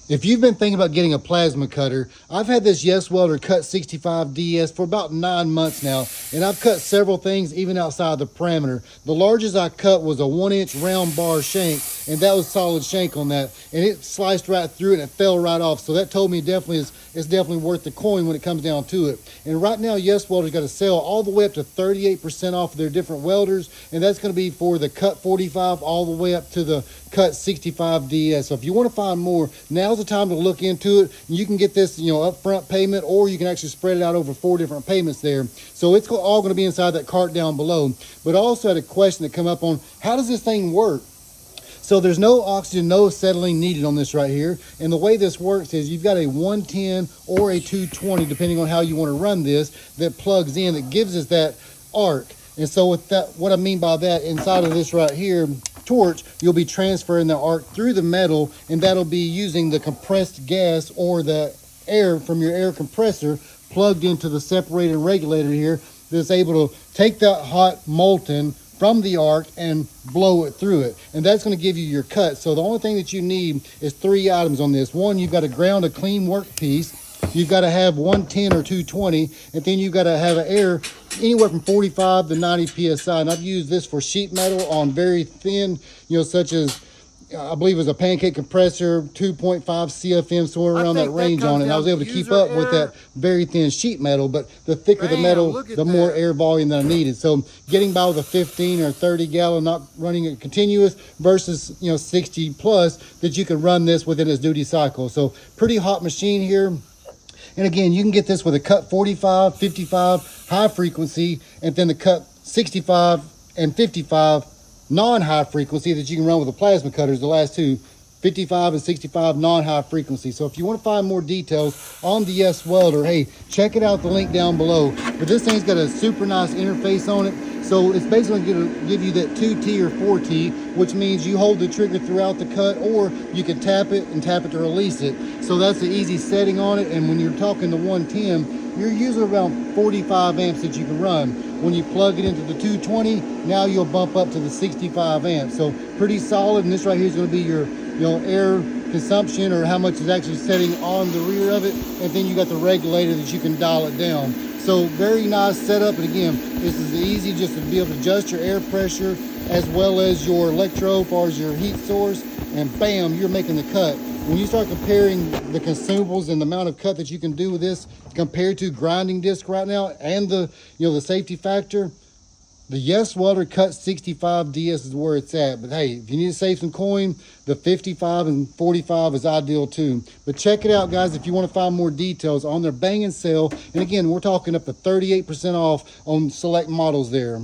If you've been thinking about getting a plasma cutter, I've had this YESWELDER Cut 65 DS for about 9 months now, and I've cut several things even outside the parameter. The largest I cut was a 1-inch round bar shank, and that was solid shank on that, and it sliced right through it and it fell right off. So that told me it's definitely worth the coin when it comes down to it. And right now, YESWELDER's got a sale all the way up to 38% off of their different welders, and that's going to be for the Cut 45 all the way up to the Cut 65 DS. So if you want to find more, now's the time to look into it. You can get this, upfront payment, or you can actually spread it out over 4 different payments there. So it's all going to be inside that cart down below. But I also had a question that come up on how does this thing work? So there's no oxygen, no acetylene needed on this right here. And the way this works is you've got a 110 or a 220, depending on how you want to run this, that plugs in, that gives us that arc. And so with that, what I mean by that, inside of this right here, torch, you'll be transferring the arc through the metal, and that'll be using the compressed gas or the air from your air compressor plugged into the separator regulator here that's able to take that hot molten from the arc and blow it through it, and that's going to give you your cut. So the only thing that you need is 3 items on this. One, you've got to ground a clean workpiece. You've got to have 110 or 220, and then you've got to have an air anywhere from 45 to 90 psi. And I've used this for sheet metal on very thin, such as I believe it was a pancake compressor, 2.5 CFM, somewhere around that range on it. And I was able to keep up with that very thin sheet metal, but the thicker the metal, the more air volume that I needed. So getting by with a 15 or 30 gallon, not running it continuous, versus 60 plus that you can run this within its duty cycle. So pretty hot machine here. And again, you can get this with a Cut 45, 55 high frequency, and then the Cut 65 and 55 non-high frequency that you can run with the plasma cutters, the last two, 55 and 65 non-high frequency. So if you want to find more details on the YESWELDER, hey, check it out, the link down below. But this thing's got a super nice interface on it. So it's basically going to give you that 2T or 4T, which means you hold the trigger throughout the cut, or you can tap it to release it. So that's the easy setting on it. And when you're talking to 110, you're usually around 45 amps that you can run. When you plug it into the 220, now you'll bump up to the 65 amps. So pretty solid. And this right here is going to be your air consumption, or how much is actually setting on the rear of it. And then you got the regulator that you can dial it down. So very nice setup. And again, this is easy just to be able to adjust your air pressure as well as your electro as far as your heat source, and bam, you're making the cut. When you start comparing the consumables and the amount of cut that you can do with this compared to grinding disc right now, and the the safety factor, the YESWELDER Cut 65 DS is where it's at. But hey, if you need to save some coin, the 55 and 45 is ideal too. But check it out, guys, if you want to find more details on their banging sale. And again, we're talking up to 38% off on select models there.